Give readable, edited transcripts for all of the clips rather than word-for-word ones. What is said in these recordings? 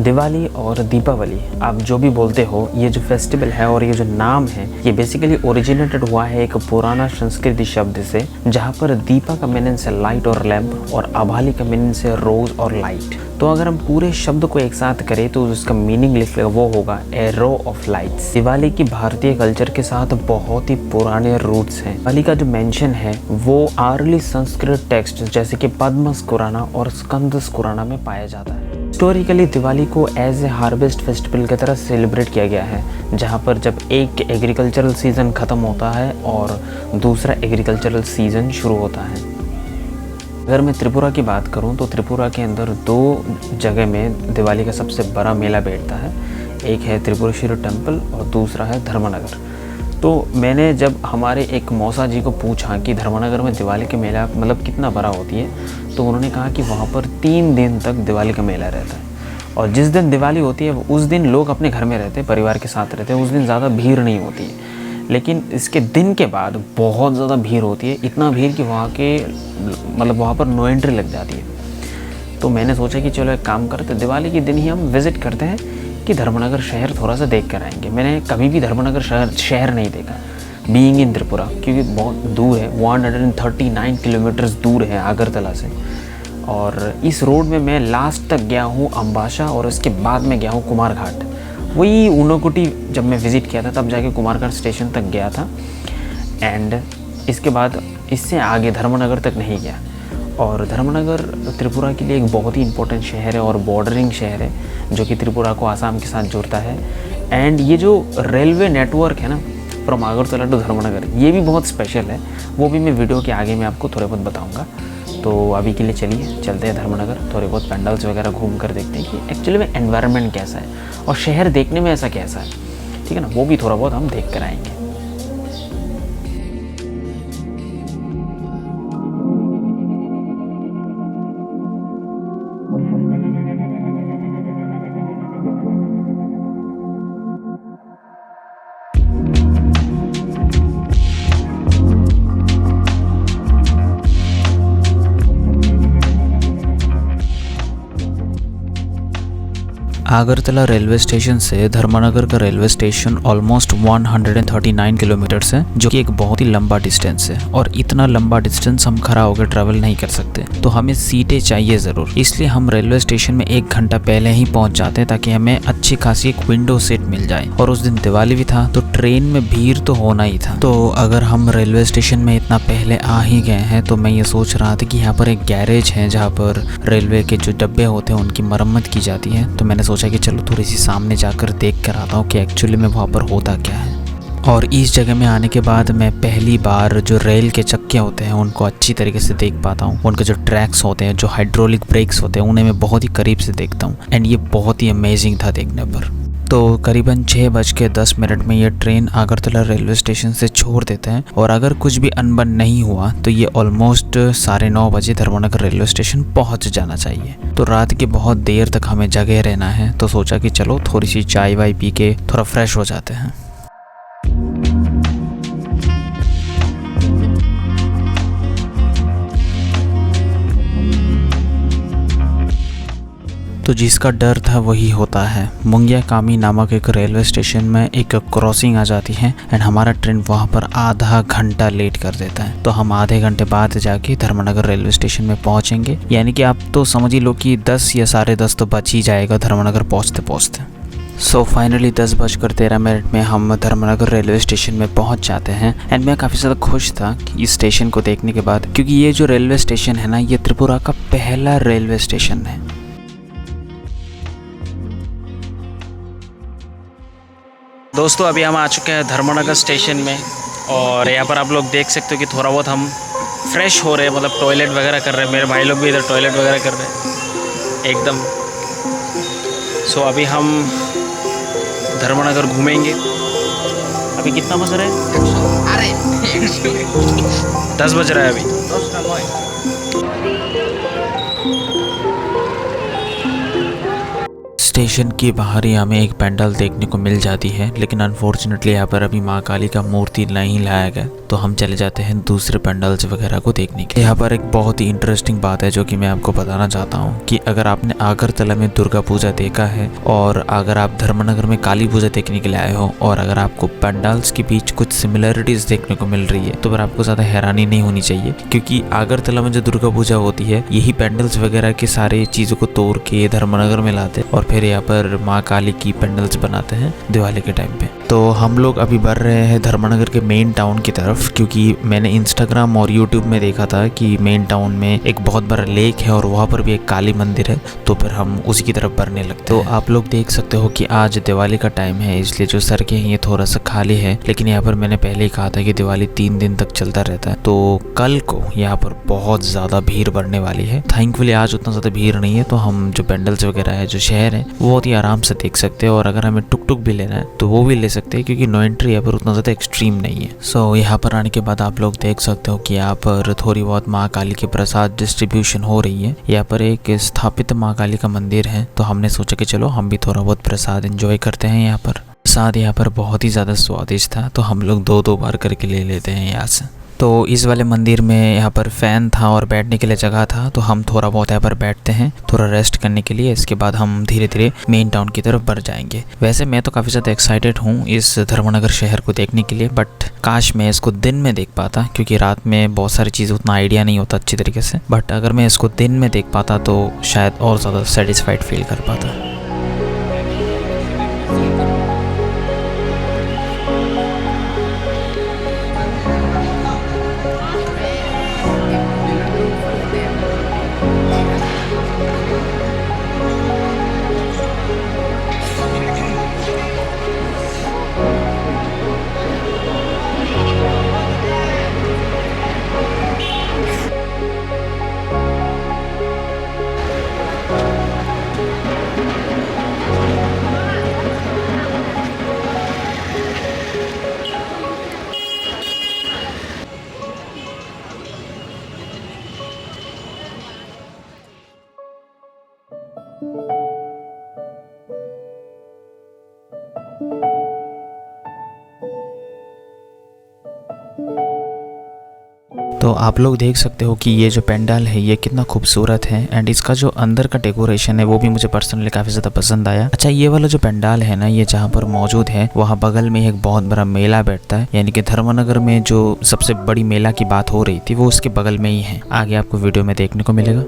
दिवाली और दीपावली आप जो भी बोलते हो, ये जो फेस्टिवल है और ये जो नाम है, ये बेसिकली ओरिजिनेटेड हुआ है एक पुराना संस्कृति शब्द से, जहाँ पर दीपा का मीनिंग है लाइट और लैम्प और आभाली का मीनिंग है रोज और लाइट। तो अगर हम पूरे शब्द को एक साथ करें तो उसका मीनिंग लिख ले वो होगा ए रो ऑफ लाइट्स। दिवाली की भारतीय कल्चर के साथ बहुत ही पुराने रूट्स हैं। दिवाली का जो मेंशन है वो अर्ली संस्कृत टेक्स्ट जैसे कि पद्मस कुराना और स्कंदस कुराना में पाया जाता है। हिस्टोरिकली दिवाली को एज ए हार्वेस्ट फेस्टिवल की तरह सेलिब्रेट किया गया है, जहाँ पर जब एक एग्रीकल्चरल सीज़न ख़त्म होता है और दूसरा एग्रीकल्चरल सीज़न शुरू होता है। अगर मैं त्रिपुरा की बात करूं तो त्रिपुरा के अंदर दो जगह में दिवाली का सबसे बड़ा मेला बैठता है। एक है त्रिपुरेश्वरी टेम्पल और दूसरा है धर्मनगर। तो मैंने जब हमारे एक मौसा जी को पूछा कि धर्मनगर में दिवाली का मेला मतलब कितना बड़ा होती है, तो उन्होंने कहा कि वहाँ पर 3 दिन तक दिवाली का मेला रहता है और जिस दिन दिवाली होती है उस दिन लोग अपने घर में रहते हैं, परिवार के साथ रहते हैं, उस दिन ज़्यादा भीड़ नहीं होती है। लेकिन इसके दिन के बाद बहुत ज़्यादा भीड़ होती है, इतना भीड़ कि वहाँ के मतलब वहाँ पर नो एंट्री लग जाती है। तो मैंने सोचा कि चलो एक काम करते, दिवाली के दिन ही हम विज़िट करते हैं कि धर्मनगर शहर थोड़ा सा देख कर आएंगे। मैंने कभी भी धर्मनगर शहर नहीं देखा बीइंग इन त्रिपुरा, क्योंकि बहुत दूर है, 139 किलोमीटर्स दूर है आगरतला से। और इस रोड में मैं लास्ट तक गया हूँ अम्बाशा और उसके बाद में गया हूँ कुमारघाट। वही ऊनाकोटी जब मैं विज़िट किया था तब जाके कुमारघाट स्टेशन तक गया था एंड इसके बाद इससे आगे धर्मनगर तक नहीं गया। और धर्मनगर त्रिपुरा के लिए एक बहुत ही इम्पोर्टेंट शहर है और बॉर्डरिंग शहर है जो कि त्रिपुरा को आसाम के साथ जोड़ता है। एंड ये जो रेलवे नेटवर्क है ना फ्रॉम आगरतला टू धर्मनगर, ये भी बहुत स्पेशल है। वो भी मैं वीडियो के आगे में आपको थोड़े बहुत बताऊँगा। तो अभी के लिए चलिए चलते हैं धर्मनगर, थोड़े बहुत पेंडल्स वगैरह घूम कर देखते हैं कि एक्चुअली में एनवायरनमेंट कैसा है और शहर देखने में ऐसा कैसा है, ठीक है ना। वो भी थोड़ा बहुत हम देख कर आएंगे। आगरतला रेलवे स्टेशन से धर्मनगर का रेलवे स्टेशन ऑलमोस्ट 139 किलोमीटर्स है, जो कि एक बहुत ही लंबा डिस्टेंस है। और इतना लंबा डिस्टेंस हम खड़ा होकर ट्रैवल नहीं कर सकते, तो हमें सीटें चाहिए ज़रूर। इसलिए हम रेलवे स्टेशन में 1 घंटा पहले ही पहुंच जाते हैं ताकि हमें अच्छी खासी एक विंडो सीट मिल जाए। और उस दिन दिवाली भी था तो ट्रेन में भीड़ तो होना ही था। तो अगर हम रेलवे स्टेशन में इतना पहले आ ही गए हैं तो मैं ये सोच रहा था कि यहाँ पर एक गैरेज है जहाँ पर रेलवे के जो डब्बे होते हैं उनकी मरम्मत की जाती है। तो मैंने सोचा कि चलो थोड़ी सी सामने जाकर देख कर आता हूँ कि एक्चुअली में वहाँ पर होता क्या है। और इस जगह में आने के बाद मैं पहली बार जो रेल के चक्के होते हैं उनको अच्छी तरीके से देख पाता हूँ। उनके जो ट्रैक्स होते हैं, जो हाइड्रोलिक ब्रेक्स होते हैं, उन्हें मैं बहुत ही करीब से देखता हूँ एंड ये बहुत ही अमेजिंग था देखने पर। तो करीबन 6:10 में ये ट्रेन आगरतला रेलवे स्टेशन से छोड़ देते हैं और अगर कुछ भी अनबन नहीं हुआ तो ये ऑलमोस्ट 9:30 बजे धर्मनगर रेलवे स्टेशन पहुंच जाना चाहिए। तो रात के बहुत देर तक हमें जगह रहना है, तो सोचा कि चलो थोड़ी सी चाय वाय पी के थोड़ा फ्रेश हो जाते हैं। तो जिसका डर था वही होता है। मुंगिया कामी नामक एक रेलवे स्टेशन में एक क्रॉसिंग आ जाती है एंड हमारा ट्रेन वहाँ पर आधा घंटा लेट कर देता है। तो हम आधे घंटे बाद जाके धर्मनगर रेलवे स्टेशन में पहुँचेंगे, यानी कि आप तो समझ ही लो कि 10 या 10:30 तो बच ही जाएगा धर्मनगर पहुँचते पहुँचते। सो फाइनली 10:13 में हम धर्मनगर रेलवे स्टेशन में पहुंच जाते हैं एंड मैं काफ़ी ज़्यादा खुश था कि इस स्टेशन को देखने के बाद, क्योंकि ये जो रेलवे स्टेशन है ना, ये त्रिपुरा का पहला रेलवे स्टेशन है। दोस्तों अभी हम आ चुके हैं धर्मनगर स्टेशन में और यहाँ पर आप लोग देख सकते हो कि थोड़ा बहुत हम फ्रेश हो रहे हैं, मतलब टॉयलेट वगैरह कर रहे हैं। मेरे भाई लोग भी इधर टॉयलेट वगैरह कर रहे हैं एकदम। सो अभी हम धर्मनगर घूमेंगे। अभी कितना बज रहा है? अरे 10 बज रहा है अभी। स्टेशन के बाहर ही हमें एक पंडाल देखने को मिल जाती है, लेकिन अनफॉर्चुनेटली यहाँ पर अभी माँ काली का मूर्ति नहीं लाया गया, तो हम चले जाते हैं दूसरे पंडाल्स वगैरह को देखने के। यहाँ पर एक बहुत ही इंटरेस्टिंग बात है जो कि मैं आपको बताना चाहता हूँ कि अगर आपने आगरतला में दुर्गा पूजा देखा है और अगर आप धर्मनगर में काली पूजा देखने के लिए आए हो और अगर आपको पंडाल्स के बीच कुछ सिमिलरिटीज देखने को मिल रही है तो फिर आपको ज़्यादा हैरानी नहीं होनी चाहिए, क्योंकि आगरतला में जो दुर्गा पूजा होती है यही पंडाल्स वगैरह के सारे चीज़ों को तोड़ के धर्मनगर में लाते हैं और फिर यहाँ पर माँ काली की पंडाल्स बनाते हैं दिवाली के टाइम पे। तो हम लोग अभी बढ़ रहे हैं धर्मनगर के मेन टाउन की तरफ, क्योंकि मैंने इंस्टाग्राम और यूट्यूब में देखा था कि मेन टाउन में एक बहुत बड़ा लेक है और वहाँ पर भी एक काली मंदिर है, तो फिर हम उसी की तरफ बढ़ने लगते हैं। तो आप लोग देख सकते हो कि आज दिवाली का टाइम है, इसलिए जो सड़कें हैं ये थोड़ा सा खाली है, लेकिन यहाँ पर मैंने पहले ही कहा था कि दिवाली 3 दिन तक चलता रहता है, तो कल को यहाँ पर बहुत ज़्यादा भीड़ बढ़ने वाली है। थैंकफुली आज उतना ज़्यादा भीड़ नहीं है, तो हम जो पेंडल्स वगैरह है, जो शहर है, वो बहुत ही आराम से देख सकते हैं। और अगर हमें टुक टुक भी लेना है तो वो भी ले सकते हैं, क्योंकि नो एंट्री यहाँ पर उतना ज़्यादा एक्सट्रीम नहीं है। सो यहाँ पर आने के बाद आप लोग देख सकते हो कि यहाँ पर थोड़ी बहुत माँ काली की प्रसाद डिस्ट्रीब्यूशन हो रही है। यहाँ पर एक स्थापित माँ काली का मंदिर है, तो हमने सोचा कि चलो हम भी थोड़ा बहुत प्रसाद एंजॉय करते हैं। यहाँ पर प्रसाद यहाँ पर बहुत ही ज़्यादा स्वादिष्ट था, तो हम लोग 2-2 बार करके ले लेते हैं यहाँ से। तो इस वाले मंदिर में यहाँ पर फ़ैन था और बैठने के लिए जगह था, तो हम थोड़ा बहुत यहाँ पर बैठते हैं थोड़ा रेस्ट करने के लिए। इसके बाद हम धीरे धीरे मेन टाउन की तरफ बढ़ जाएंगे। वैसे मैं तो काफ़ी ज़्यादा एक्साइटेड हूँ इस धर्मनगर शहर को देखने के लिए, बट काश मैं इसको दिन में देख पाता, क्योंकि रात में बहुत सारी चीज़ें उतना आइडिया नहीं होता अच्छी तरीके से, बट अगर मैं इसको दिन में देख पाता तो शायद और ज़्यादा सेटिस्फाइड फील कर पाता। तो आप लोग देख सकते हो कि ये जो पंडाल है ये कितना खूबसूरत है, एंड इसका जो अंदर का डेकोरेशन है वो भी मुझे पर्सनली काफ़ी ज़्यादा पसंद आया। अच्छा, ये वाला जो पंडाल है ना, ये जहाँ पर मौजूद है वहाँ बगल में एक बहुत बड़ा मेला बैठता है, यानी कि धर्मनगर में जो सबसे बड़ी मेला की बात हो रही थी वो उसके बगल में ही है। आगे आपको वीडियो में देखने को मिलेगा।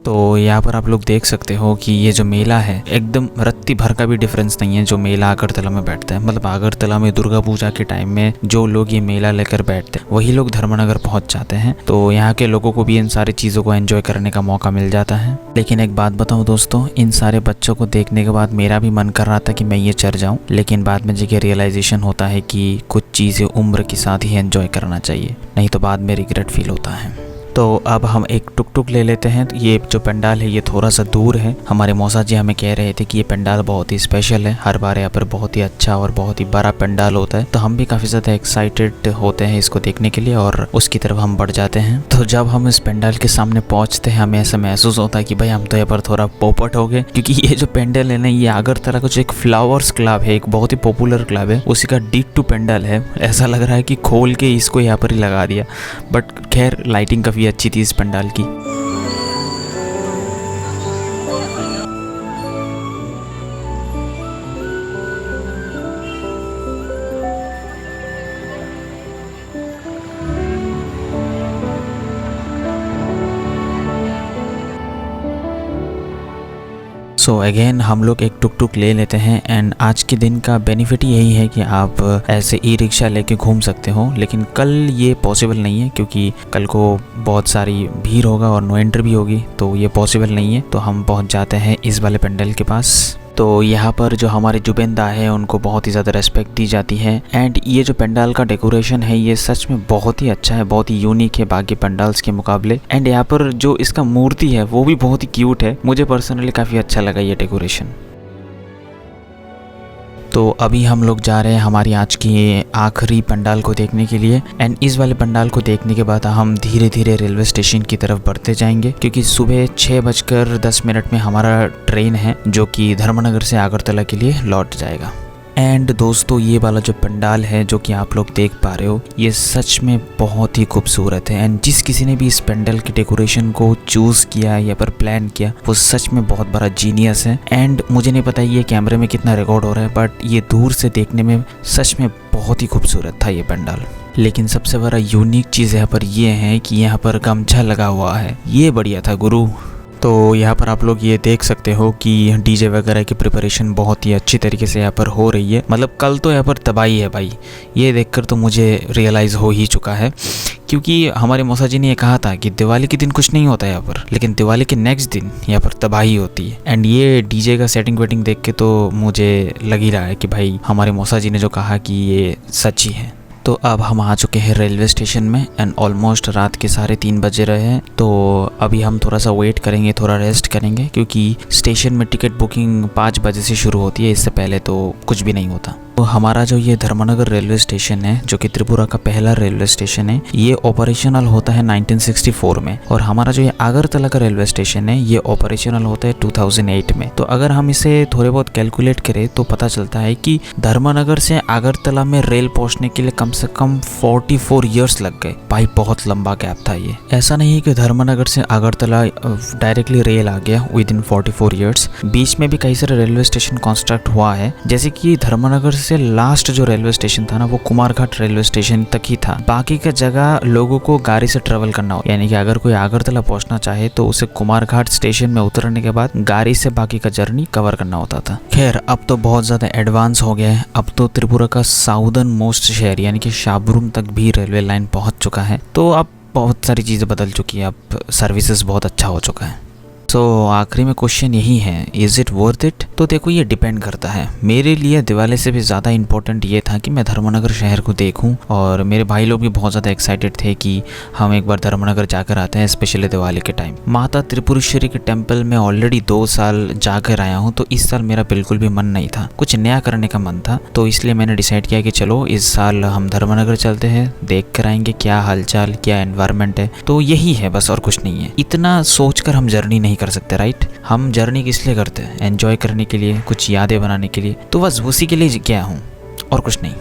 तो यहाँ पर आप लोग देख सकते हो कि ये जो मेला है एकदम रत्ती भर का भी डिफरेंस नहीं है जो मेला आगरतला में बैठता है। मतलब आगरतला में दुर्गा पूजा के टाइम में जो लोग ये मेला लेकर बैठते हैं वही लोग धर्मनगर पहुंच जाते हैं, तो यहाँ के लोगों को भी इन सारी चीज़ों को एंजॉय करने का मौका मिल जाता है। लेकिन एक बात बताऊँ दोस्तों, इन सारे बच्चों को देखने के बाद मेरा भी मन कर रहा था कि मैं ये चढ़ जाऊँ, लेकिन बाद में जगह रियलाइजेशन होता है कि कुछ चीज़ें उम्र के साथ ही एंजॉय करना चाहिए, नहीं तो बाद में रिग्रेट फील होता है। तो अब हम एक टुक टुक ले लेते हैं। ये जो पंडाल है ये थोड़ा सा दूर है। हमारे मौसा जी हमें कह रहे थे कि ये पंडाल बहुत ही स्पेशल है, हर बार यहाँ पर बहुत ही अच्छा और बहुत ही बड़ा पंडाल होता है, तो हम भी काफ़ी ज़्यादा एक्साइटेड होते हैं इसको देखने के लिए और उसकी तरफ हम बढ़ जाते हैं। तो जब हम इस पंडाल के सामने पहुँचते हैं हमें ऐसा महसूस होता है कि भाई हम तो यहाँ पर थोड़ा पोपट हो गए, क्योंकि ये जो पंडाल है ना ये आगरतला का जो एक फ्लावर्स क्लब है, एक बहुत ही पॉपुलर क्लब है, उसी का डिट्टू पंडाल है। ऐसा लग रहा है कि खोल के इसको यहाँ पर ही लगा दिया, बट खैर लाइटिंग काफ़ी अच्छी थी इस पंडाल की। सो अगेन हम लोग एक टुक टुक ले लेते हैं, एंड आज के दिन का बेनिफिट यही है कि आप ऐसे ई रिक्शा लेके घूम सकते हो, लेकिन कल ये पॉसिबल नहीं है क्योंकि कल को बहुत सारी भीड़ होगा और नो एंट्री भी होगी, तो ये पॉसिबल नहीं है। तो हम पहुंच जाते हैं इस वाले पंडाल के पास। तो यहाँ पर जो हमारे जुबेंदा है उनको बहुत ही ज़्यादा रेस्पेक्ट दी जाती है। एंड ये जो पंडाल का डेकोरेशन है ये सच में बहुत ही अच्छा है, बहुत ही यूनिक है बाकी पंडाल्स के मुकाबले। एंड यहाँ पर जो इसका मूर्ति है वो भी बहुत ही क्यूट है, मुझे पर्सनली काफ़ी अच्छा लगा ये डेकोरेशन। तो अभी हम लोग जा रहे हैं हमारी आज की आखिरी पंडाल को देखने के लिए। एंड इस वाले पंडाल को देखने के बाद हम धीरे धीरे रेलवे स्टेशन की तरफ बढ़ते जाएंगे, क्योंकि सुबह 6:10 में हमारा ट्रेन है जो कि धर्मनगर से आगरतला के लिए लौट जाएगा। एंड दोस्तों ये वाला जो पंडाल है जो कि आप लोग देख पा रहे हो ये सच में बहुत ही खूबसूरत है। एंड जिस किसी ने भी इस पंडाल की डेकोरेशन को चूज़ किया या पर प्लान किया वो सच में बहुत बड़ा जीनियस है। एंड मुझे नहीं पता ये कैमरे में कितना रिकॉर्ड हो रहा है, बट ये दूर से देखने में सच में बहुत ही खूबसूरत था ये पंडाल। लेकिन सबसे बड़ा यूनिक चीज़ यहाँ पर ये है कि यहाँ पर गमछा लगा हुआ है, ये बढ़िया था गुरु। तो यहाँ पर आप लोग ये देख सकते हो कि डीजे वगैरह की प्रिपरेशन बहुत ही अच्छी तरीके से यहाँ पर हो रही है। मतलब कल तो यहाँ पर तबाही है भाई, ये देखकर तो मुझे रियलाइज़ हो ही चुका है, क्योंकि हमारे मौसा जी ने ये कहा था कि दिवाली के दिन कुछ नहीं होता यहाँ पर, लेकिन दिवाली के नेक्स्ट दिन यहाँ पर तबाही होती है। एंड ये डीजे का सेटिंग वेटिंग देख के तो मुझे लग ही रहा है कि भाई हमारे मौसा जी ने जो कहा कि ये सच ही है। तो अब हम आ चुके हैं रेलवे स्टेशन में एंड ऑलमोस्ट रात के 3:30 बजे रहे हैं। तो अभी हम थोड़ा सा वेट करेंगे, थोड़ा रेस्ट करेंगे, क्योंकि स्टेशन में टिकट बुकिंग 5 बजे से शुरू होती है, इससे पहले तो कुछ भी नहीं होता। तो हमारा जो ये धर्मनगर रेलवे स्टेशन है जो कि त्रिपुरा का पहला रेलवे स्टेशन है, ये ऑपरेशनल होता है 1964 में। और हमारा जो ये आगरतला का रेलवे स्टेशन है ये ऑपरेशनल होता है 2008 में। तो अगर हम इसे थोड़े बहुत कैलकुलेट करें तो पता चलता है कि धर्मनगर से आगरतला में रेल पहुंचने के लिए कम से कम 44 ईयर्स लग गए। भाई बहुत लंबा गैप था ये। ऐसा नहीं है कि धर्मनगर से आगरतला डायरेक्टली रेल आ गया विद इन 44 ईयर्स। बीच में भी कई सारे रेलवे स्टेशन कंस्ट्रक्ट हुआ है, जैसे कि धर्मनगर से लास्ट जो रेलवे स्टेशन था ना वो कुमारघाट रेलवे स्टेशन तक ही था। बाकी का जगह लोगों को गाड़ी से ट्रेवल करना हो, यानी कि अगर कोई आगरतला पहुंचना चाहे तो उसे कुमारघाट स्टेशन में उतरने के बाद गाड़ी से बाकी का जर्नी कवर करना होता था। खैर अब तो बहुत ज्यादा एडवांस हो गया है, अब तो त्रिपुरा का साउदर्न मोस्ट शहर यानी कि शाबरूम तक भी रेलवे लाइन पहुंच चुका है। तो अब बहुत सारी चीजें बदल चुकी है, अब सर्विसेज बहुत अच्छा हो चुका है। तो आखिरी में क्वेश्चन यही है, इज़ इट वर्थ इट? तो देखो ये डिपेंड करता है। मेरे लिए दिवाली से भी ज़्यादा इम्पोर्टेंट ये था कि मैं धर्मनगर शहर को देखूं, और मेरे भाई लोग भी बहुत ज़्यादा एक्साइटेड थे कि हम एक बार धर्मनगर जाकर आते हैं, स्पेशली दिवाली के टाइम। माता त्रिपुरेश्वरी के टेम्पल में ऑलरेडी 2 साल जाकर आया हूँ, तो इस साल मेरा बिल्कुल भी मन नहीं था, कुछ नया करने का मन था। तो इसलिए मैंने डिसाइड किया कि चलो इस साल हम धर्मनगर चलते हैं, देख कर आएंगे क्या हालचाल, क्या एनवायरनमेंट है। तो यही है बस, और कुछ नहीं है। इतना सोच कर हम जर्नी नहीं कर सकते, राइट? हम जर्नी किस लिए करते हैं? एंजॉय करने के लिए, कुछ यादें बनाने के लिए। तो बस उसी के लिए क्या हूँ, और कुछ नहीं।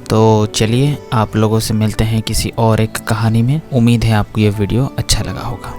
तो चलिए आप लोगों से मिलते हैं किसी और एक कहानी में। उम्मीद है आपको ये वीडियो अच्छा लगा होगा।